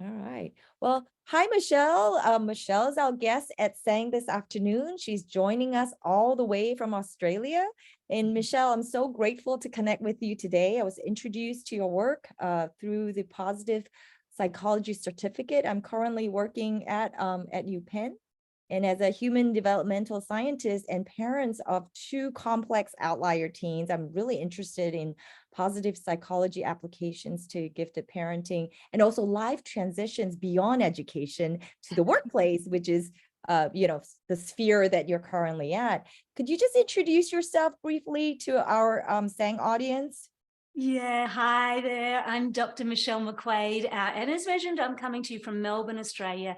All right. Well, hi, Michelle. Michelle is our guest at Sang this afternoon. She's joining us all the way from Australia. And Michelle, I'm so grateful to connect with you today. I was introduced to your work through the Positive Psychology Certificate. I'm currently working at UPenn. And as a human developmental scientist and parents of two complex outlier teens, I'm really interested in positive psychology applications to gifted parenting and also life transitions beyond education to the workplace, which is the sphere that you're currently at. Could you just introduce yourself briefly to our Sang audience? Yeah, hi there. I'm Dr. Michelle McQuaid, and as mentioned, I'm coming to you from Melbourne, Australia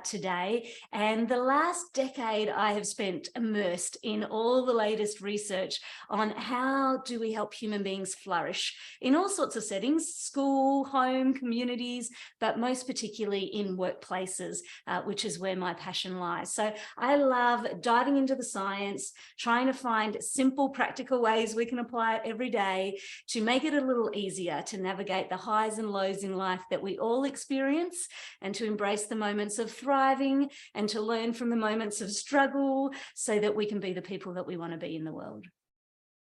today. And the last decade I have spent immersed in all the latest research on how do we help human beings flourish in all sorts of settings, school, home, communities, but most particularly in workplaces, which is where my passion lies. So I love diving into the science, trying to find simple, practical ways we can apply it every day to make it a little easier to navigate the highs and lows in life that we all experience, and to embrace the moments of thriving and to learn from the moments of struggle so that we can be the people that we want to be in the world.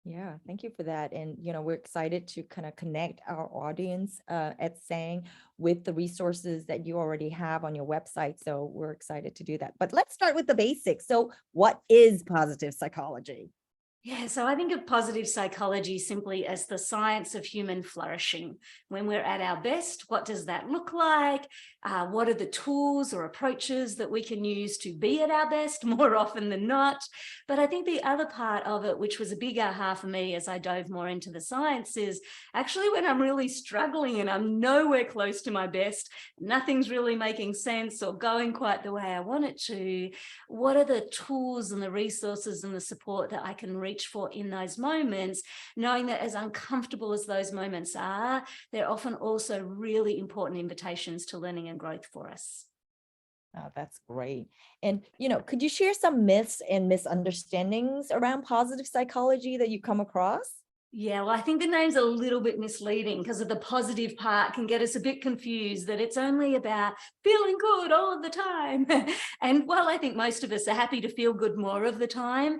Yeah, thank you for that. And, we're excited to kind of connect our audience at Sang with the resources that you already have on your website. So we're excited to do that. But let's start with the basics. So what is positive psychology? Yeah, so I think of positive psychology simply as the science of human flourishing. When we're at our best, what does that look like? What are the tools or approaches that we can use to be at our best more often than not? But I think the other part of it, which was a big aha for me as I dove more into the science, is actually when I'm really struggling and I'm nowhere close to my best, nothing's really making sense or going quite the way I want it to, what are the tools and the resources and the support that I can reach for in those moments, knowing that as uncomfortable as those moments are, they're often also really important invitations to learning and growth for us. Oh, that's great. And, could you share some myths and misunderstandings around positive psychology that you come across? Yeah, well, I think the name's a little bit misleading because of the positive part can get us a bit confused that it's only about feeling good all of the time. And while I think most of us are happy to feel good more of the time,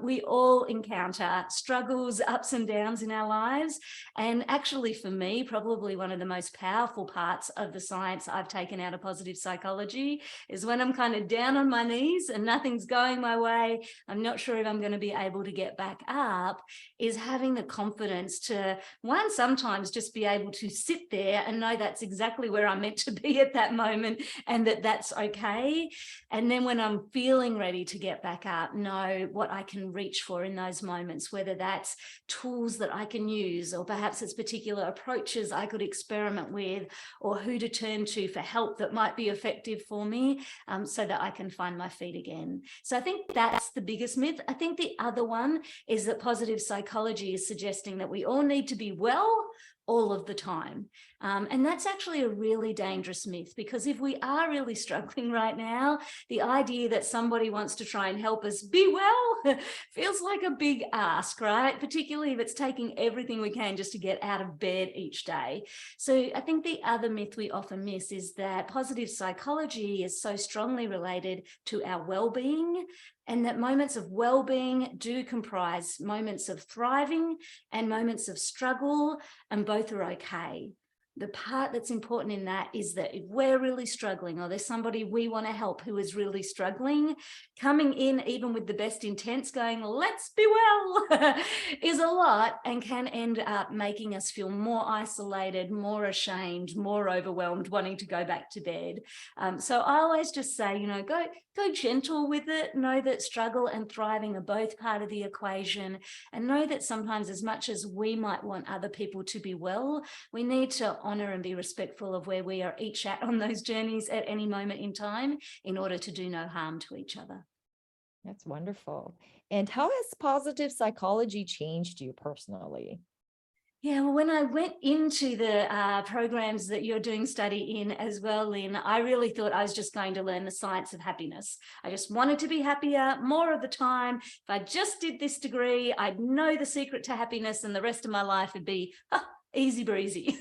we all encounter struggles, ups and downs in our lives. And actually, for me, probably one of the most powerful parts of the science I've taken out of positive psychology is when I'm kind of down on my knees and nothing's going my way. I'm not sure if I'm going to be able to get back up, is having the confidence to, one, sometimes just be able to sit there and know that's exactly where I'm meant to be at that moment and that that's okay. And then when I'm feeling ready to get back up, know what I can reach for in those moments, whether that's tools that I can use, or perhaps it's particular approaches I could experiment with, or who to turn to for help that might be effective for me, so that I can find my feet again. So I think that's the biggest myth. I think the other one is that positive psychology is suggesting that we all need to be well all of the time. And that's actually a really dangerous myth, because if we are really struggling right now, the idea that somebody wants to try and help us be well feels like a big ask, right? Particularly if it's taking everything we can just to get out of bed each day. So I think the other myth we often miss is that positive psychology is so strongly related to our well-being, and that moments of well-being do comprise moments of thriving and moments of struggle, and both are okay. The part that's important in that is that if we're really struggling, or there's somebody we want to help who is really struggling, coming in even with the best intents going, let's be well, is a lot, and can end up making us feel more isolated, more ashamed, more overwhelmed, wanting to go back to bed. So I always just say, go gentle with it. Know that struggle and thriving are both part of the equation, and know that sometimes, as much as we might want other people to be well, we need to honor and be respectful of where we are each at on those journeys at any moment in time, in order to do no harm to each other. That's wonderful. And how has positive psychology changed you personally? Yeah, well, when I went into the programs that you're doing study in as well, Lynn, I really thought I was just going to learn the science of happiness. I just wanted to be happier more of the time. If I just did this degree, I'd know the secret to happiness, and the rest of my life would be easy breezy.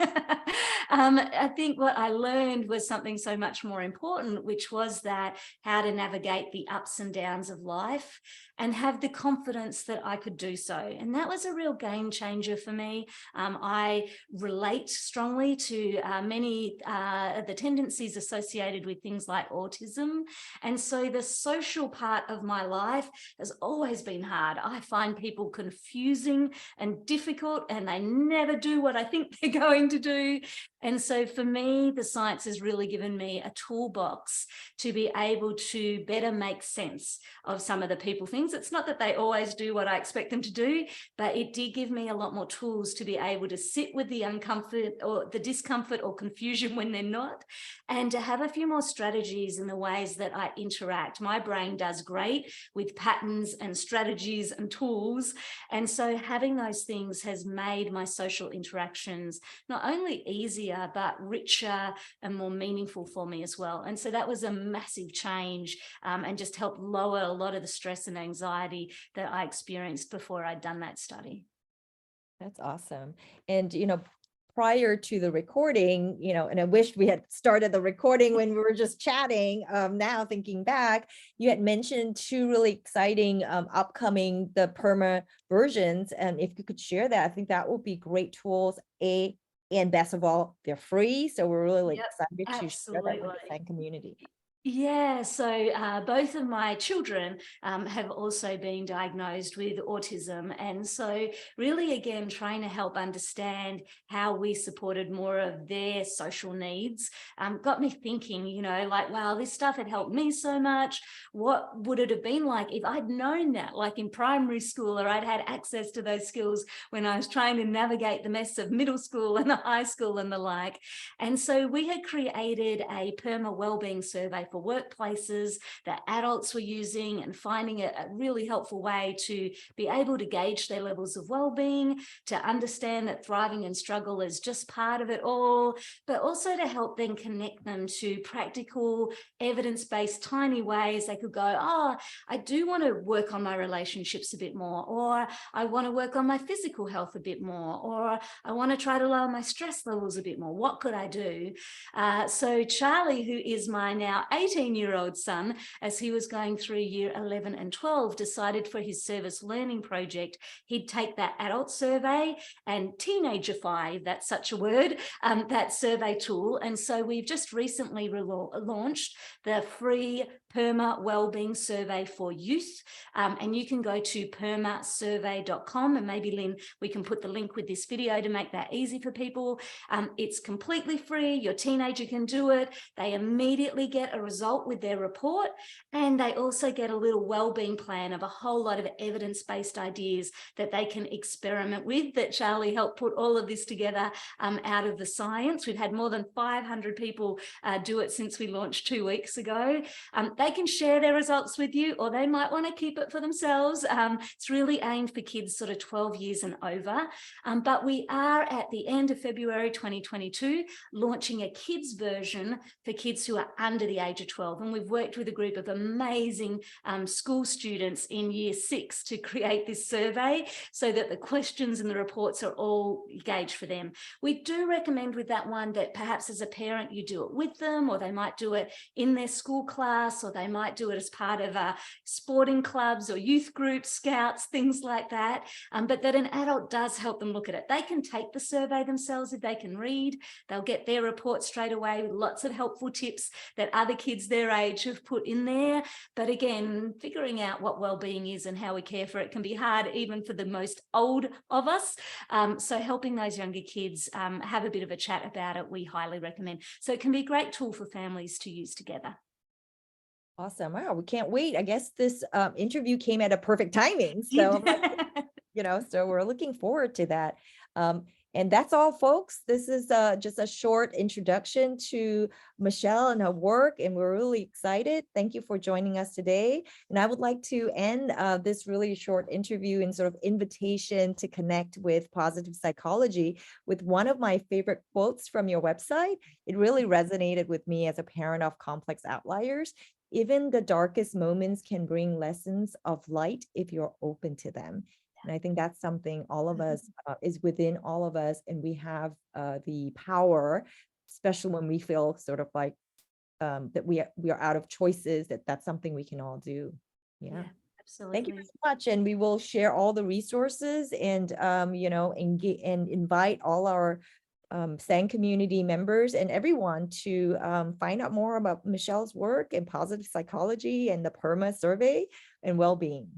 I think what I learned was something so much more important, which was that how to navigate the ups and downs of life and have the confidence that I could do so. And that was a real game changer for me. I relate strongly to many of the tendencies associated with things like autism. And so the social part of my life has always been hard. I find people confusing and difficult, and they never do what I think they're going to do. And so for me, the science has really given me a toolbox to be able to better make sense of some of the people things. It's not that they always do what I expect them to do, but it did give me a lot more tools to be able to sit with the uncomfort or the discomfort or confusion when they're not, and to have a few more strategies in the ways that I interact. My brain does great with patterns and strategies and tools. And so having those things has made my social interactions not only easier, but richer and more meaningful for me as well. And so that was a massive change, and just helped lower a lot of the stress and anxiety that I experienced before I'd done that study. That's awesome. And, prior to the recording, and I wish we had started the recording when we were just chatting. Now thinking back, you had mentioned two really exciting upcoming the Perma versions. And if you could share that, I think that would be great tools. And best of all, they're free. So we're really Yep, excited to share that with the absolutely. fan community. Yeah, so both of my children have also been diagnosed with autism. And so really, again, trying to help understand how we supported more of their social needs got me thinking, like, wow, this stuff had helped me so much. What would it have been like if I'd known that, like in primary school, or I'd had access to those skills when I was trying to navigate the mess of middle school and the high school and the like. And so we had created a Perma Wellbeing survey for workplaces that adults were using, and finding a really helpful way to be able to gauge their levels of well-being, to understand that thriving and struggle is just part of it all, but also to help then connect them to practical, evidence-based, tiny ways they could go, oh, I do want to work on my relationships a bit more, or I want to work on my physical health a bit more, or I want to try to lower my stress levels a bit more. What could I do? So Charlie, who is my now 18-year-old son, as he was going through year 11 and 12, decided for his service learning project, he'd take that adult survey and teenageify, if that's such a word, that survey tool. And so we've just recently launched the free Perma Wellbeing Survey for youth. And you can go to permasurvey.com, and maybe Lynn, we can put the link with this video to make that easy for people. It's completely free. Your teenager can do it. They immediately get a result with their report, and they also get a little wellbeing plan of a whole lot of evidence-based ideas that they can experiment with, that Charlie helped put all of this together out of the science. We've had more than 500 people do it since we launched 2 weeks ago. They can share their results with you, or they might want to keep it for themselves. It's really aimed for kids sort of 12 years and over. But we are at the end of February 2022 launching a kids version for kids who are under the age of 12. And we've worked with a group of amazing school students in year 6 to create this survey, so that the questions and the reports are all gauged for them. We do recommend with that one that perhaps as a parent you do it with them, or they might do it in their school class, or they might do it as part of sporting clubs or youth groups, scouts, things like that. But that an adult does help them look at it. They can take the survey themselves if they can read. They'll get their report straight away with lots of helpful tips that other kids their age have put in there. But again, figuring out what well-being is and how we care for it can be hard even for the most old of us. So helping those younger kids have a bit of a chat about it, we highly recommend. So it can be a great tool for families to use together. Awesome. Wow, we can't wait. I guess this interview came at a perfect timing. So, so we're looking forward to that. And that's all, folks. This is just a short introduction to Michelle and her work, and we're really excited. Thank you for joining us today. And I would like to end this really short interview in sort of invitation to connect with positive psychology with one of my favorite quotes from your website. It really resonated with me as a parent of complex outliers. Even the darkest moments can bring lessons of light if you're open to them. And I think that's something all of us is within all of us, and we have the power, especially when we feel sort of like that we are out of choices, that's something we can all do. Yeah. Thank you Absolutely. very much. And we will share all the resources and, engage and invite all our SANG community members and everyone to find out more about Michelle's work and positive psychology and the PERMA survey and well-being.